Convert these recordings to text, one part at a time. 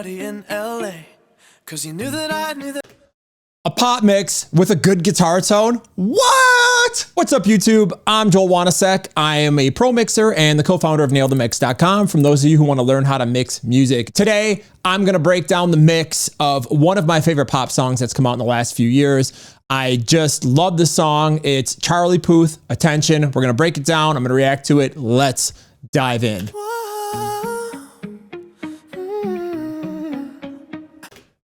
party in LA, 'cause you knew that I knew that. A pop mix with a good guitar tone? What? What's up, YouTube? I'm Joel Wanasek. I am a pro mixer and the co-founder of nailthemix.com. From those of you who want to learn how to mix music. Today, I'm going to break down the mix of one of my favorite pop songs that's come out in the last few years. I just love the song. It's Charlie Puth, Attention. We're going to break it down. I'm going to react to it. Let's dive in.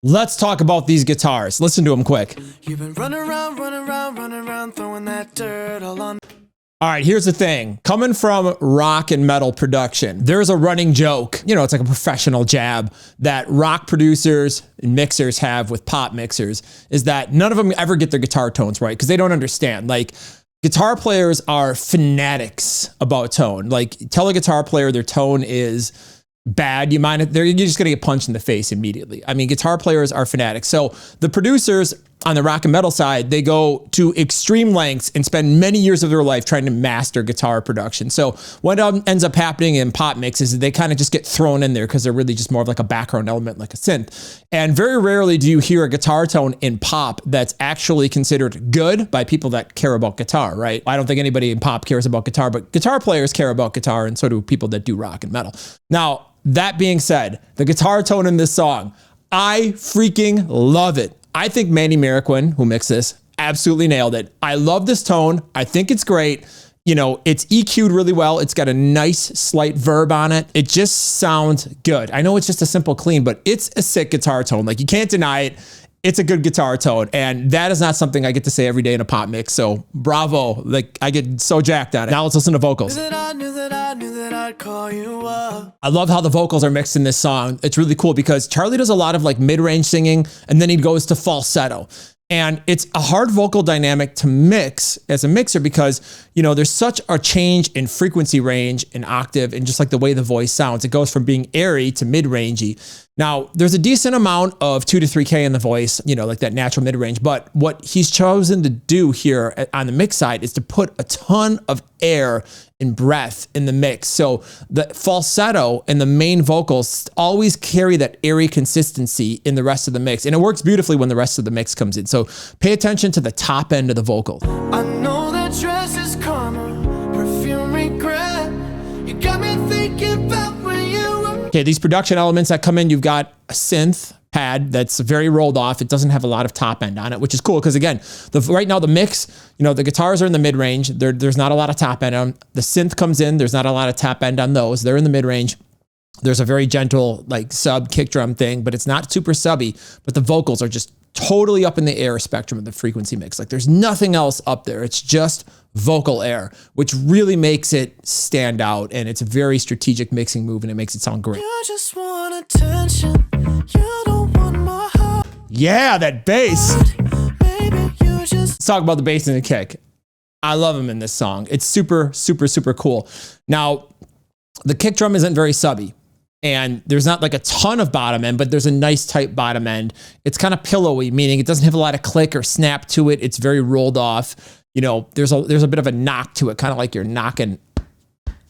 Let's talk about these guitars. Listen to them quick. You've been running around, throwing that dirt all on. All right, here's the thing. Coming from rock and metal production, there's a running joke, you know, it's like a professional jab that rock producers and mixers have with pop mixers, is that none of them ever get their guitar tones right because they don't understand. Like, guitar players are fanatics about tone. Like, tell a guitar player their tone is bad, you're just gonna get punched in the face immediately. I mean, guitar players are fanatics. So the producers on the rock and metal side, they go to extreme lengths and spend many years of their life trying to master guitar production. So what ends up happening in pop mixes is they kind of just get thrown in there because they're really just more of like a background element, like a synth. And very rarely do you hear a guitar tone in pop that's actually considered good by people that care about guitar, right? I don't think anybody in pop cares about guitar, but guitar players care about guitar, and so do people that do rock and metal. Now, that being said, the guitar tone in this song, I freaking love it. I think Manny Marroquin, who mixed this, absolutely nailed it. I love this tone. I think it's great. You know, it's EQ'd really well. It's got a nice slight verb on it. It just sounds good. I know it's just a simple clean, but it's a sick guitar tone. Like, you can't deny it. It's a good guitar tone, and that is not something I get to say every day in a pop mix, so bravo. Like, I get so jacked on it. Now let's listen to vocals. I knew that I'd call you up. I love how the vocals are mixed in this song. It's really cool because Charlie does a lot of like mid-range singing, and then he goes to falsetto. And it's a hard vocal dynamic to mix as a mixer because, you know, there's such a change in frequency range and octave and just like the way the voice sounds. It goes from being airy to mid-rangey. Now, there's a decent amount of 2 to 3K in the voice, you know, like that natural mid-range. But what he's chosen to do here on the mix side is to put a ton of air and breath in the mix. So the falsetto and the main vocals always carry that airy consistency in the rest of the mix. And it works beautifully when the rest of the mix comes in. So pay attention to the top end of the vocal. I know that dress is karma, perfume regret. You got me thinking about when you were. Okay, these production elements that come in, you've got a synth pad that's very rolled off. It doesn't have a lot of top end on it, which is cool because, again, right now the mix, you know, the guitars are in the mid range. There's not a lot of top end on. The synth comes in. There's not a lot of top end on those. They're in the mid range. There's a very gentle like sub kick drum thing, but it's not super subby. But the vocals are just totally up in the air spectrum of the frequency mix. Like, there's nothing else up there. It's just vocal air, which really makes it stand out. And it's a very strategic mixing move, and it makes it sound great. You just want attention. You don't want my heart. Yeah, that bass. Maybe you just. Let's talk about the bass and the kick. I love him in this song. It's super, super, super cool. Now, the kick drum isn't very subby. And there's not like a ton of bottom end, but there's a nice tight bottom end. It's kind of pillowy, meaning it doesn't have a lot of click or snap to it. It's very rolled off. You know, there's a bit of a knock to it, kind of like you're knocking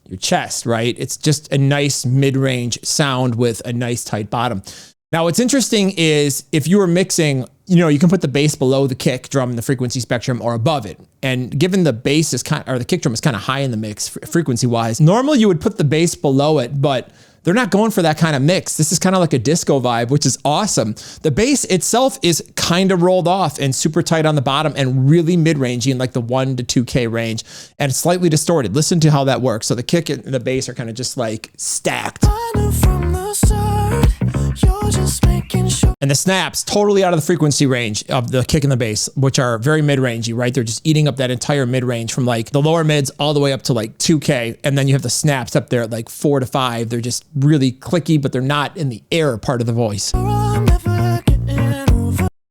your chest, right? It's just a nice mid-range sound with a nice tight bottom. Now, what's interesting is if you were mixing, you know, you can put the bass below the kick drum in the frequency spectrum or above it. And given the bass is the kick drum is kind of high in the mix frequency wise, normally you would put the bass below it, but they're not going for that kind of mix. This is kind of like a disco vibe, which is awesome. The bass itself is kind of rolled off and super tight on the bottom and really mid-rangey in like the 1 to 2K range, and it's slightly distorted. Listen to how that works. So the kick and the bass are kind of just like stacked. I knew from the start, you're just making sure. And the snaps totally out of the frequency range of the kick and the bass, which are very mid-rangey, right? They're just eating up that entire mid-range from like the lower mids all the way up to like 2K. And then you have the snaps up there at like 4 to 5. They're just really clicky, but they're not in the air part of the voice.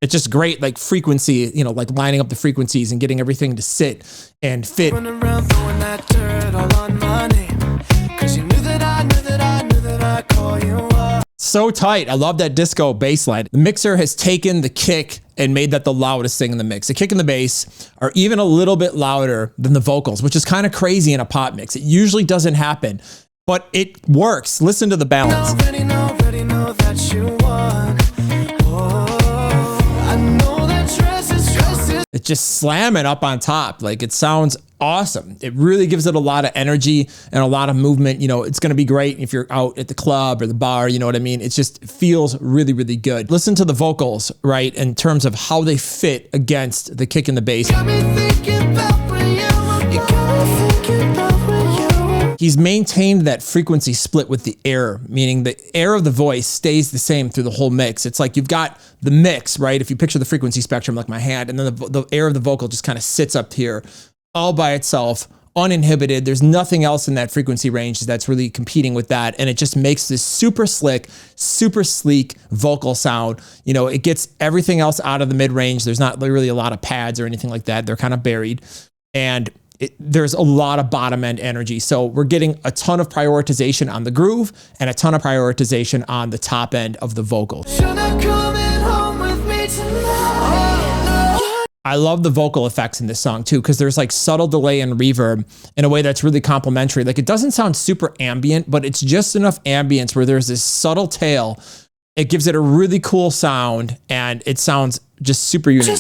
It's just great, like frequency, you know, like lining up the frequencies and getting everything to sit and fit. Running around throwing that dirt all on my name. 'Cause you knew that I'd call you up. So tight. I love that disco bass line. The mixer has taken the kick and made that the loudest thing in the mix. The kick and the bass are even a little bit louder than the vocals, which is kind of crazy in a pop mix. It usually doesn't happen, but it works. Listen to the balance. Already know that you it's just slamming up on top. Like, it sounds awesome. It really gives it a lot of energy and a lot of movement. You know, it's going to be great if you're out at the club or the bar, you know what I mean? It just feels really, really good. Listen to the vocals, right? In terms of how they fit against the kick and the bass. He's maintained that frequency split with the air, meaning the air of the voice stays the same through the whole mix. It's like you've got the mix, right? If you picture the frequency spectrum like my hand, and then the air of the vocal just kind of sits up here all by itself, uninhibited. There's nothing else in that frequency range that's really competing with that. And it just makes this super slick, super sleek vocal sound. You know, it gets everything else out of the mid-range. There's not really a lot of pads or anything like that. They're kind of buried. And there's a lot of bottom end energy. So we're getting a ton of prioritization on the groove and a ton of prioritization on the top end of the vocal. I love the vocal effects in this song too, because there's like subtle delay and reverb in a way that's really complementary. Like, it doesn't sound super ambient, but it's just enough ambience where there's this subtle tail. It gives it a really cool sound, and it sounds just super unique.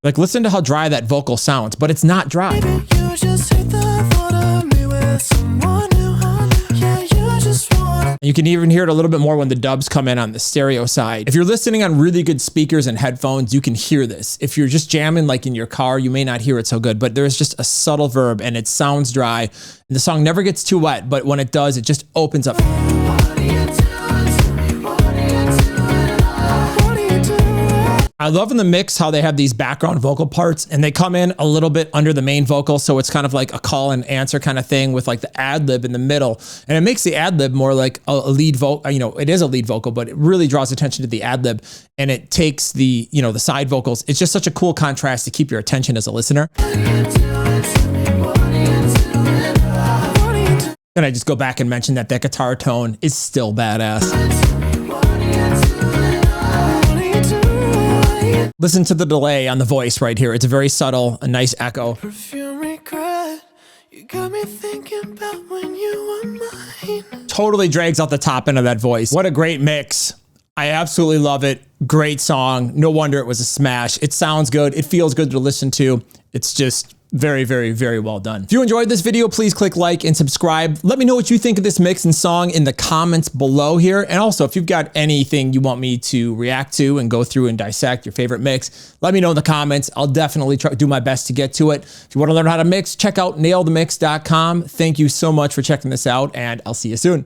Like, listen to how dry that vocal sounds, but it's not dry. You can even hear it a little bit more when the dubs come in on the stereo side. If you're listening on really good speakers and headphones, you can hear this. If you're just jamming like in your car, you may not hear it so good, but there's just a subtle verb and it sounds dry. And the song never gets too wet, but when it does, it just opens up. I love in the mix how they have these background vocal parts and they come in a little bit under the main vocal. So it's kind of like a call and answer kind of thing with like the ad lib in the middle. And it makes the ad lib more like a lead vocal. You know, it is a lead vocal, but it really draws attention to the ad lib and it takes the, you know, the side vocals. It's just such a cool contrast to keep your attention as a listener. And I just go back and mention that that guitar tone is still badass. Listen to the delay on the voice right here. It's very subtle, a nice echo. Perfume regret. You got me thinking about when you were mine. Totally drags out the top end of that voice. What a great mix. I absolutely love it. Great song. No wonder it was a smash. It sounds good. It feels good to listen to. It's just very, very, very well done. If you enjoyed this video, please click like and subscribe. Let me know what you think of this mix and song in the comments below here. And also, if you've got anything you want me to react to and go through and dissect your favorite mix, let me know in the comments. I'll definitely do my best to get to it. If you want to learn how to mix, check out nailthemix.com. Thank you so much for checking this out, and I'll see you soon.